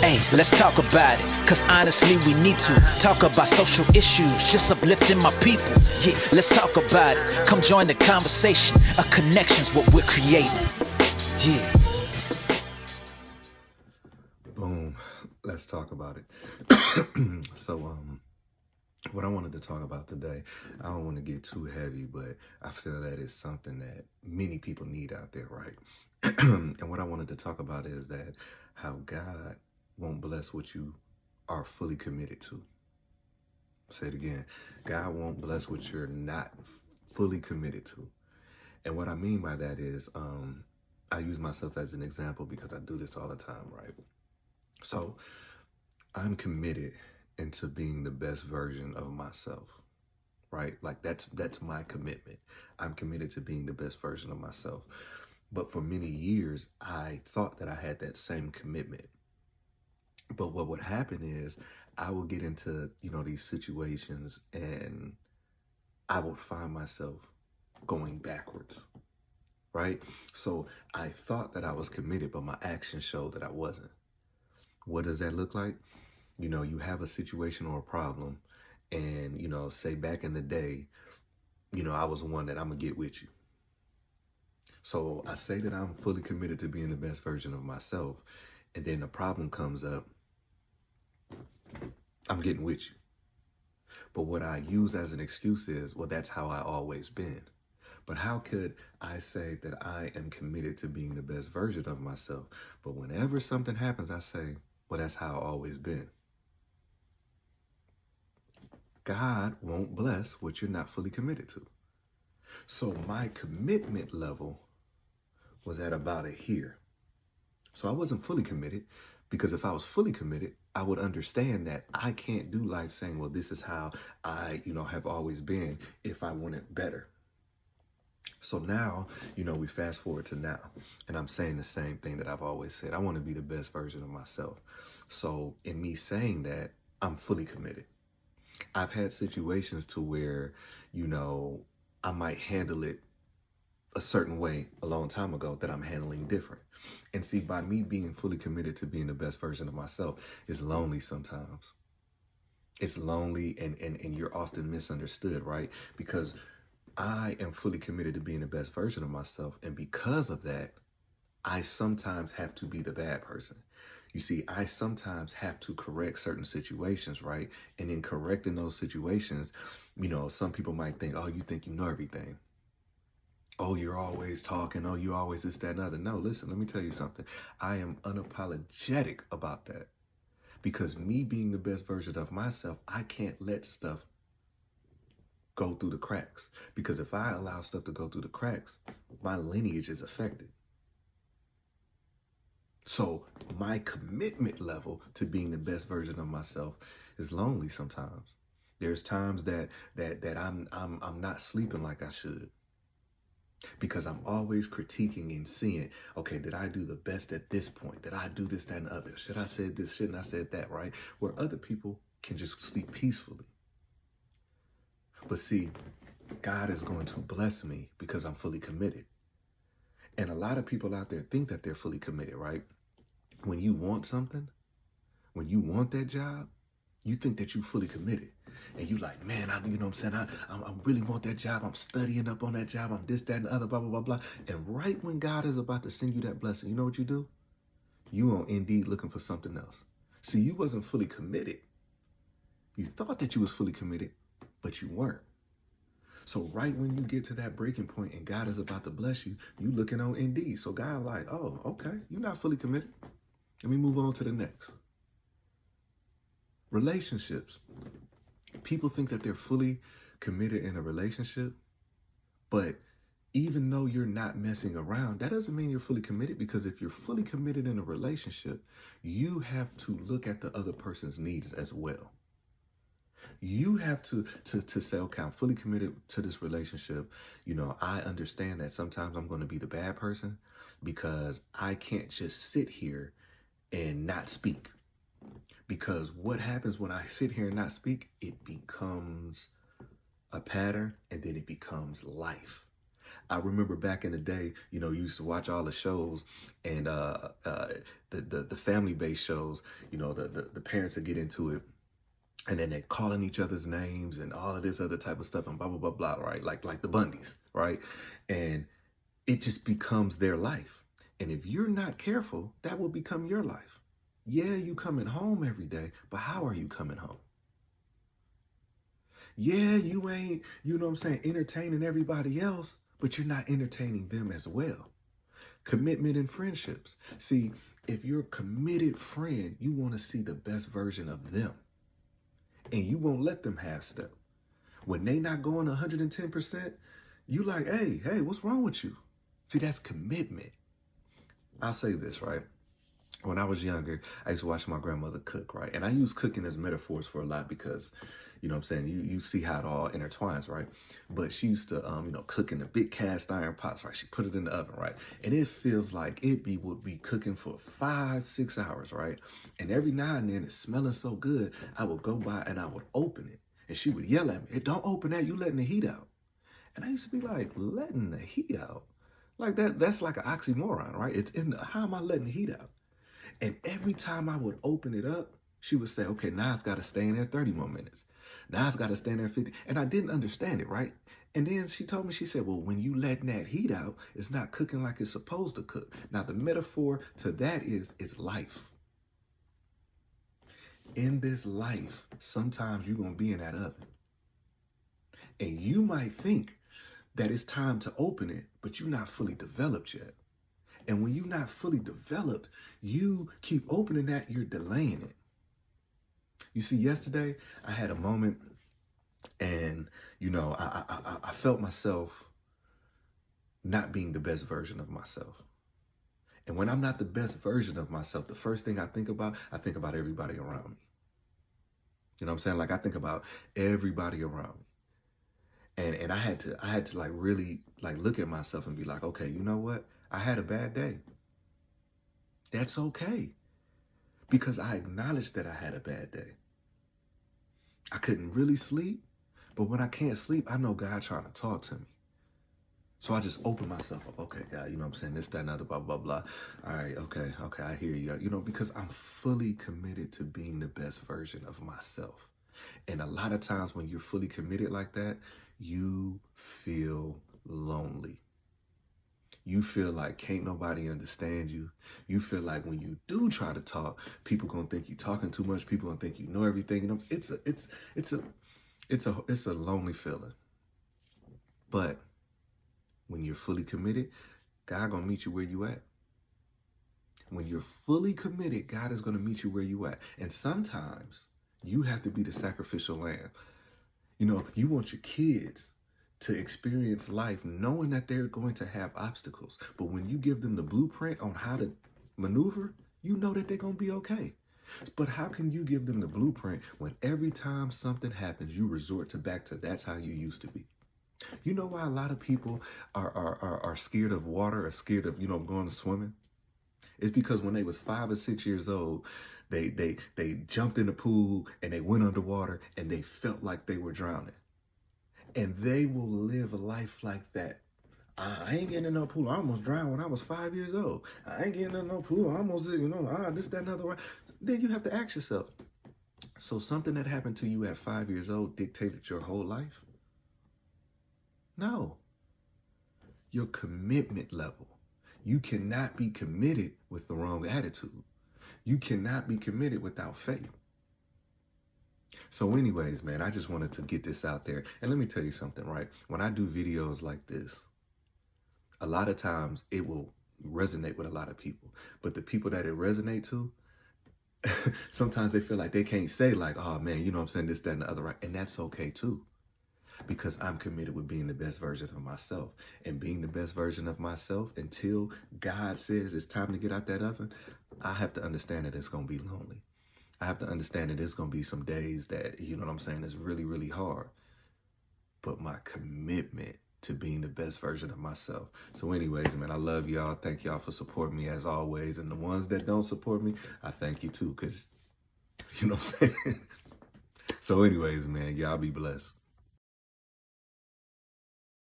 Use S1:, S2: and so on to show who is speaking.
S1: Hey, let's talk about it, cause honestly we need to talk about social issues, just uplifting my people. Yeah, let's talk about it. Come join the conversation. A connection's what we're creating. Yeah.
S2: Boom. Let's talk about it. So, what I wanted to talk about today, I don't want to get too heavy, but I feel that it's something that many people need out there, right? And what I wanted to talk about is that how God won't bless what you are fully committed to. Say it again. God won't bless what you're not fully committed to. And what I mean by that is, I use myself as an example because I do this all the time, right? So I'm committed into being the best version of myself, right? Like that's my commitment. I'm committed to being the best version of myself. But for many years, I thought that I had that same commitment. But what would happen is I would get into, these situations and I would find myself going backwards, right? So I thought that I was committed, but my actions showed that I wasn't. What does that look like? You have a situation or a problem, and, say back in the day, I was one that I'm going to get with you. So I say that I'm fully committed to being the best version of myself, and then the problem comes up, I'm getting with you. But what I use as an excuse is, well, that's how I always been. But how could I say that I am committed to being the best version of myself? But whenever something happens, I say, well, that's how I've always been. God won't bless what you're not fully committed to. So my commitment level was at about a here. So I wasn't fully committed, because if I was fully committed, I would understand that I can't do life saying, well, this is how I, have always been if I want it better. So now, we fast forward to now, and I'm saying the same thing that I've always said. I want to be the best version of myself. So in me saying that, I'm fully committed. I've had situations to where, I might handle it a certain way a long time ago that I'm handling different. And see, by me being fully committed to being the best version of myself, it's lonely sometimes. It's lonely and you're often misunderstood, right? Because I am fully committed to being the best version of myself. And because of that, I sometimes have to be the bad person. You see, I sometimes have to correct certain situations, right? And in correcting those situations, some people might think, oh, you think you know everything. Oh, you're always talking. Oh, you always this, that, and other. No, listen, let me tell you something. I am unapologetic about that. Because me being the best version of myself, I can't let stuff go through the cracks. Because if I allow stuff to go through the cracks, my lineage is affected. So my commitment level to being the best version of myself is lonely sometimes. There's times that I'm not sleeping like I should. Because I'm always critiquing and seeing, okay, did I do the best at this point? Did I do this, that, and the other? Should I say this? Shouldn't I say that, right? Where other people can just sleep peacefully. But see, God is going to bless me because I'm fully committed. And a lot of people out there think that they're fully committed, right? When you want something, when you want that job, you think that you're fully committed. And you like, man, I really want that job. I'm studying up on that job. I'm this, that, and the other, blah, blah, blah, blah. And right when God is about to send you that blessing, you know what you do? You on Indeed looking for something else. See, you wasn't fully committed. You thought that you was fully committed, but you weren't. So right when you get to that breaking point and God is about to bless you, you looking on Indeed. So God like, oh, okay, you're not fully committed. Let me move on to the next. Relationships. People think that they're fully committed in a relationship, but even though you're not messing around, that doesn't mean you're fully committed, because if you're fully committed in a relationship, you have to look at the other person's needs as well. You have to say, okay, I'm fully committed to this relationship. I understand that sometimes I'm going to be the bad person because I can't just sit here and not speak. Because what happens when I sit here and not speak, it becomes a pattern, and then it becomes life. I remember back in the day, you know, you used to watch all the shows and the family-based shows, you know, the parents would get into it and then they're calling each other's names and all of this other type of stuff and blah, blah, blah, blah, right? Like the Bundys, right? And it just becomes their life. And if you're not careful, that will become your life. Yeah, you coming home every day, but how are you coming home? Yeah, you ain't, you know what I'm saying, entertaining everybody else, but you're not entertaining them as well. Commitment in friendships. See, if you're a committed friend, you want to see the best version of them. And you won't let them half step. When they not going 110%, you like, hey, what's wrong with you? See, that's commitment. I'll say this, right? When I was younger, I used to watch my grandmother cook, right? And I use cooking as metaphors for a lot because, you know what I'm saying, you see how it all intertwines, right? But she used to, you know, cook in the big cast iron pots, right? She put it in the oven, right? And it feels like would be cooking for 5-6 hours, right? And every now and then it's smelling so good, I would go by and I would open it. And she would yell at me, hey, don't open that, you letting the heat out. And I used to be like, letting the heat out? Like that's like an oxymoron, right? It's in the, how am I letting the heat out? And every time I would open it up, she would say, okay, now it's got to stay in there 30 more minutes. Now it's got to stay in there 50. And I didn't understand it, right? And then she told me, she said, well, when you letting that heat out, it's not cooking like it's supposed to cook. Now, the metaphor to that is life. In this life, sometimes you're going to be in that oven. And you might think that it's time to open it, but you're not fully developed yet. And when you're not fully developed, you keep opening that, you're delaying it. You see, yesterday I had a moment and, you know, I felt myself not being the best version of myself. And when I'm not the best version of myself, the first thing I think about everybody around me. You know what I'm saying? Like I think about everybody around me. And I had to like really like look at myself and be like, okay, you know what? I had a bad day. That's okay. Because I acknowledged that I had a bad day. I couldn't really sleep, but when I can't sleep, I know God trying to talk to me. So I just open myself up. Okay, God, you know what I'm saying? This, that, and other, blah, blah, blah. All right, okay, I hear you. You know, because I'm fully committed to being the best version of myself. And a lot of times when you're fully committed like that, you feel lonely. You feel like can't nobody understand you. You feel like when you do try to talk, people gonna think you talking too much. People gonna think you know everything. You know, it's a lonely feeling. But when you're fully committed, God gonna meet you where you at. When you're fully committed, God is gonna meet you where you at. And sometimes you have to be the sacrificial lamb. You know, you want your kids to experience life knowing that they're going to have obstacles. But when you give them the blueprint on how to maneuver, you know that they're going to be okay. But how can you give them the blueprint when every time something happens, you resort to back to that's how you used to be? You know why a lot of people are scared of water or scared of, you know, going swimming? It's because when they was 5 or 6 years old, they jumped in the pool and they went underwater and they felt like they were drowning. And they will live a life like that. I ain't getting in no pool. I almost drowned when I was 5 years old. I ain't getting in no pool. I almost, you know, this, that, and other. Then you have to ask yourself, so something that happened to you at 5 years old dictated your whole life? No. Your commitment level. You cannot be committed with the wrong attitude. You cannot be committed without faith. So anyways, man, I just wanted to get this out there. And let me tell you something, right? When I do videos like this, a lot of times it will resonate with a lot of people. But the people that it resonate to, sometimes they feel like they can't say like, oh man, you know what I'm saying, this, that, and the other, right? And that's okay too. Because I'm committed with being the best version of myself. And being the best version of myself until God says it's time to get out that oven, I have to understand that it's going to be lonely. I have to understand that there's going to be some days that, you know what I'm saying, is really, really hard. But my commitment to being the best version of myself. So anyways, man, I love y'all. Thank y'all for supporting me as always. And the ones that don't support me, I thank you too, because, you know what I'm saying? So anyways, man, y'all be blessed.